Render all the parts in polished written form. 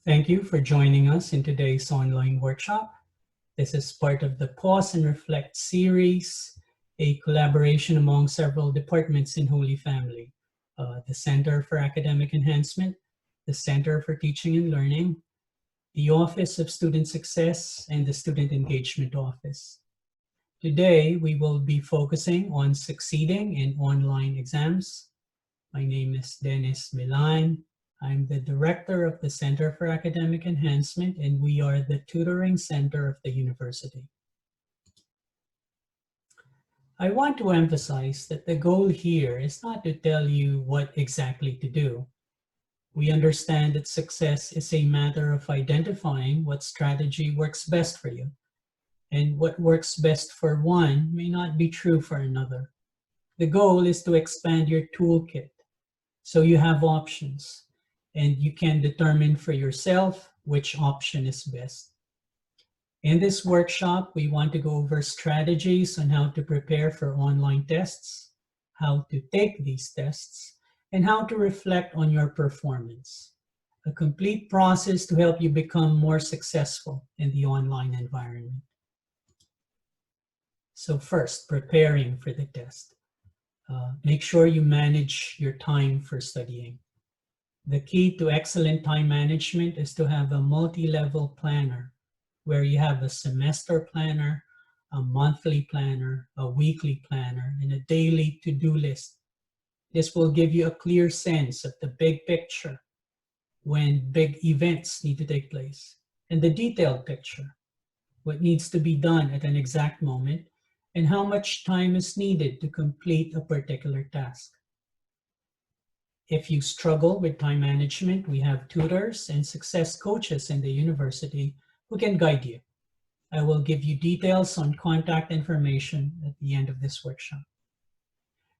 Thank you for joining us in today's online workshop. This is part of the Paws and Reflect series, a collaboration among several departments in Holy Family. The Center for Academic Enhancement, the Center for Teaching and Learning, the Office of Student Success, and the Student Engagement Office. Today, we will be focusing on succeeding in online exams. My name is Dennis Milan. I'm the director of the Center for Academic Enhancement, and we are the tutoring center of the university. I want to emphasize that the goal here is not to tell you what exactly to do. We understand that success is a matter of identifying what strategy works best for you, and what works best for one may not be true for another. The goal is to expand your toolkit so you have options, and you can determine for yourself which option is best. In this workshop, we want to go over strategies on how to prepare for online tests, how to take these tests, and how to reflect on your performance. A complete process to help you become more successful in the online environment. So first, preparing for the test. Make sure you manage your time for studying. The key to excellent time management is to have a multi-level planner where you have a semester planner, a monthly planner, a weekly planner, and a daily to-do list. This will give you a clear sense of the big picture when big events need to take place, and the detailed picture, what needs to be done at an exact moment, and how much time is needed to complete a particular task. If you struggle with time management, we have tutors and success coaches in the university who can guide you. I will give you details on contact information at the end of this workshop.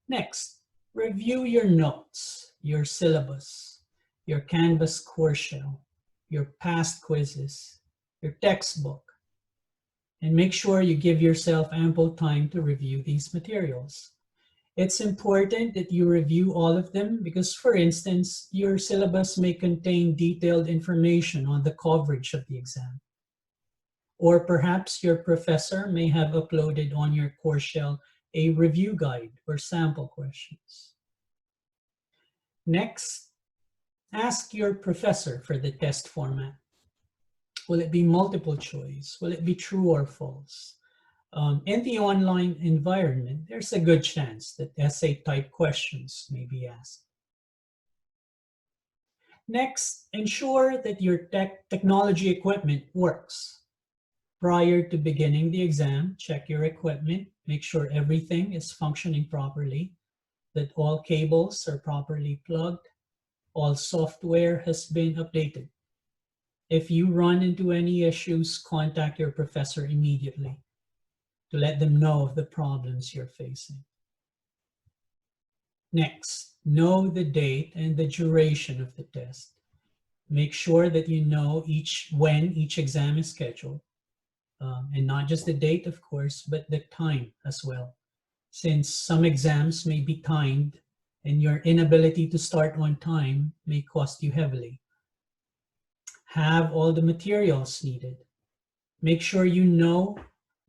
Next, review your notes, your syllabus, your Canvas course shell, your past quizzes, your textbook, and make sure you give yourself ample time to review these materials. It's important that you review all of them because, for instance, your syllabus may contain detailed information on the coverage of the exam. Or perhaps your professor may have uploaded on your course shell a review guide or sample questions. Next, ask your professor for the test format. Will it be multiple choice? Will it be true or false? In the online environment, there's a good chance that essay-type questions may be asked. Next, ensure that your technology equipment works. Prior to beginning the exam, check your equipment, make sure everything is functioning properly, that all cables are properly plugged, all software has been updated. If you run into any issues, contact your professor immediately to let them know of the problems you're facing. Next, know the date and the duration of the test. Make sure that you know when each exam is scheduled, and not just the date, of course, but the time as well, since some exams may be timed and your inability to start on time may cost you heavily. Have all the materials needed. Make sure you know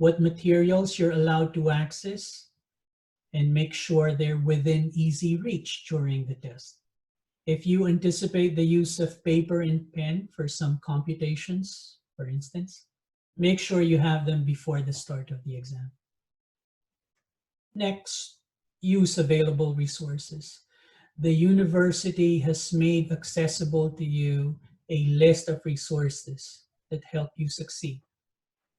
what materials you're allowed to access, and make sure they're within easy reach during the test. If you anticipate the use of paper and pen for some computations, for instance, make sure you have them before the start of the exam. Next, use available resources. The university has made accessible to you a list of resources that help you succeed.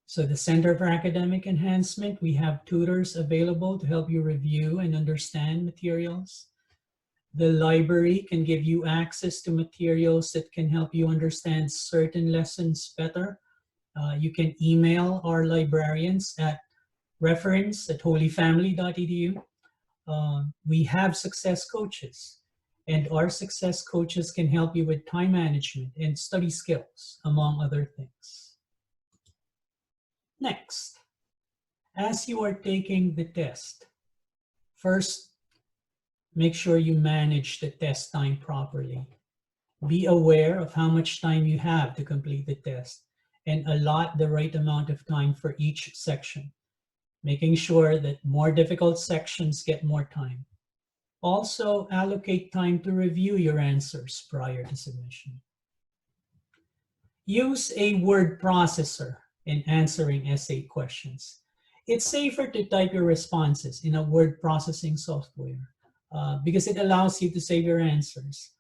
So the Center for Academic Enhancement, we have tutors available to help you review and understand materials. The library can give you access to materials that can help you understand certain lessons better. You can email our librarians at reference@holyfamily.edu. We have success coaches, and our success coaches can help you with time management and study skills, among other things. Next, as you are taking the test, first, make sure you manage the test time properly. Be aware of how much time you have to complete the test and allot the right amount of time for each section, making sure that more difficult sections get more time. Also, allocate time to review your answers prior to submission. Use a word processor in answering essay questions. It's safer to type your responses in a word processing software because it allows you to save your answers,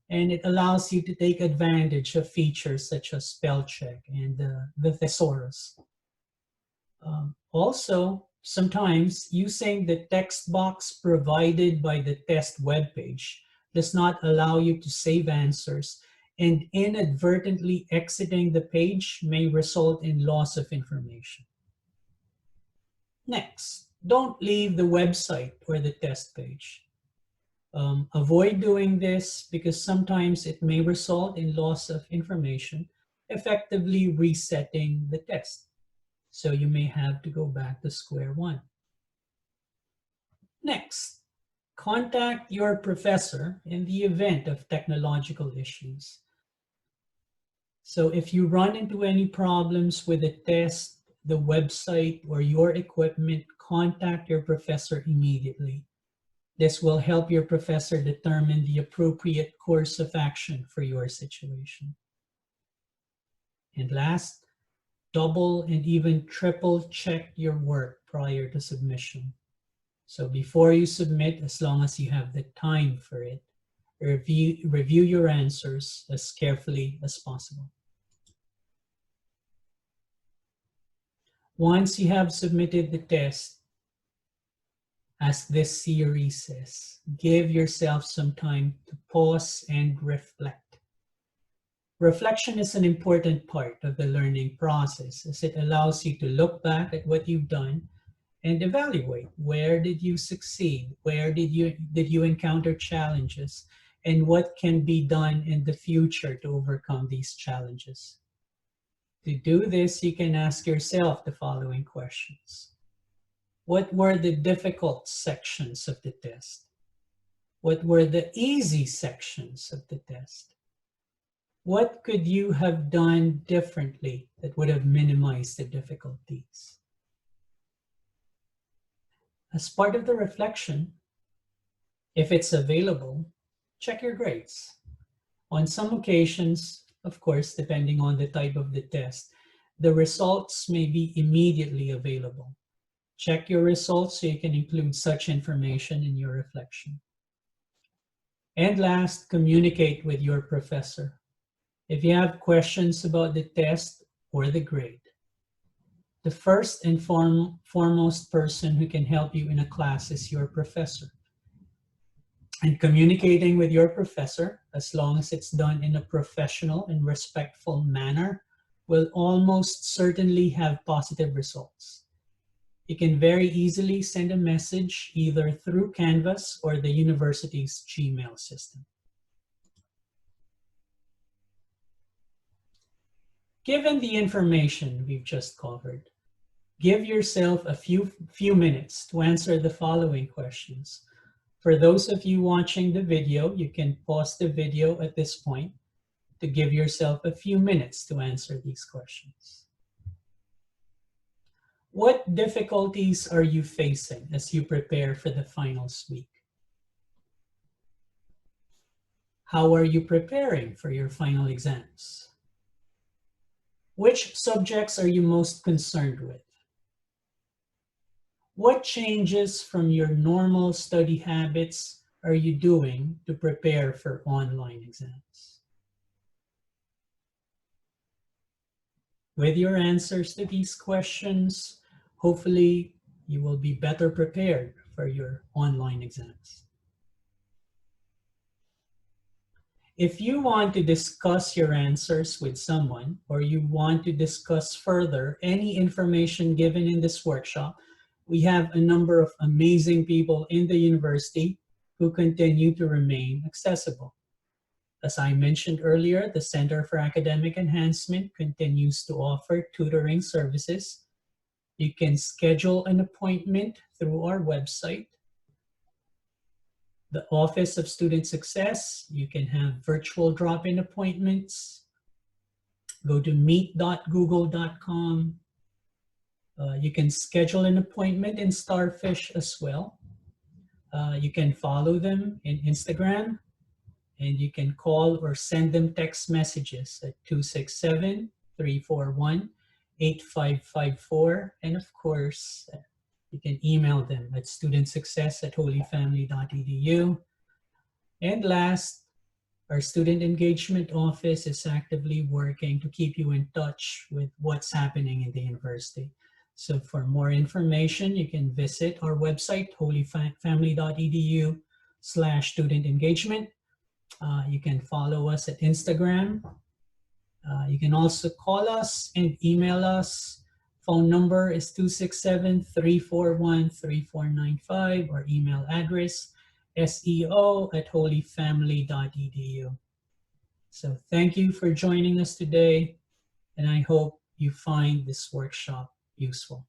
and it allows you to take advantage of features such as spell check and the thesaurus. Also, sometimes using the text box provided by the test webpage does not allow you to save answers, and inadvertently exiting the page may result in loss of information. Next, don't leave the website or the test page. Avoid doing this because sometimes it may result in loss of information, effectively resetting the test. So you may have to go back to square one. Next, contact your professor in the event of technological issues. So if you run into any problems with the test, the website, or your equipment, contact your professor immediately. This will help your professor determine the appropriate course of action for your situation. And last, double and even triple check your work prior to submission. So before you submit, as long as you have the time for it, review your answers as carefully as possible. Once you have submitted the test, as this series says, give yourself some time to pause and reflect. Reflection is an important part of the learning process as it allows you to look back at what you've done and evaluate where did you succeed, where did you encounter challenges, and what can be done in the future to overcome these challenges. To do this, you can ask yourself the following questions. What were the difficult sections of the test? What were the easy sections of the test? What could you have done differently that would have minimized the difficulties? As part of the reflection, if it's available, check your grades. On some occasions, of course, depending on the type of the test, the results may be immediately available. Check your results so you can include such information in your reflection. And last, communicate with your professor. If you have questions about the test or the grade, the first and foremost person who can help you in a class is your professor. And communicating with your professor, as long as it's done in a professional and respectful manner, will almost certainly have positive results. You can very easily send a message either through Canvas or the university's Gmail system. Given the information we've just covered, give yourself a few minutes to answer the following questions. For those of you watching the video, you can pause the video at this point to give yourself a few minutes to answer these questions. What difficulties are you facing as you prepare for the finals week? How are you preparing for your final exams? Which subjects are you most concerned with? What changes from your normal study habits are you doing to prepare for online exams? With your answers to these questions, hopefully you will be better prepared for your online exams. If you want to discuss your answers with someone, or you want to discuss further any information given in this workshop, we have a number of amazing people in the university who continue to remain accessible. As I mentioned earlier, the Center for Academic Enhancement continues to offer tutoring services. You can schedule an appointment through our website. the Office of Student Success. You can have virtual drop-in appointments. Go to meet.google.com. You can schedule an appointment in Starfish as well. You can follow them in Instagram, and you can call or send them text messages at 267-341-8554. And of course, you can email them at studentsuccess@holyfamily.edu. And last, our student engagement office is actively working to keep you in touch with what's happening in the university. So for more information, you can visit our website, holyfamily.edu/student engagement. You can follow us at Instagram. You can also call us and email us. Phone number is 267-341-3495, or email address seo@holyfamily.edu. So thank you for joining us today, and I hope you find this workshop useful.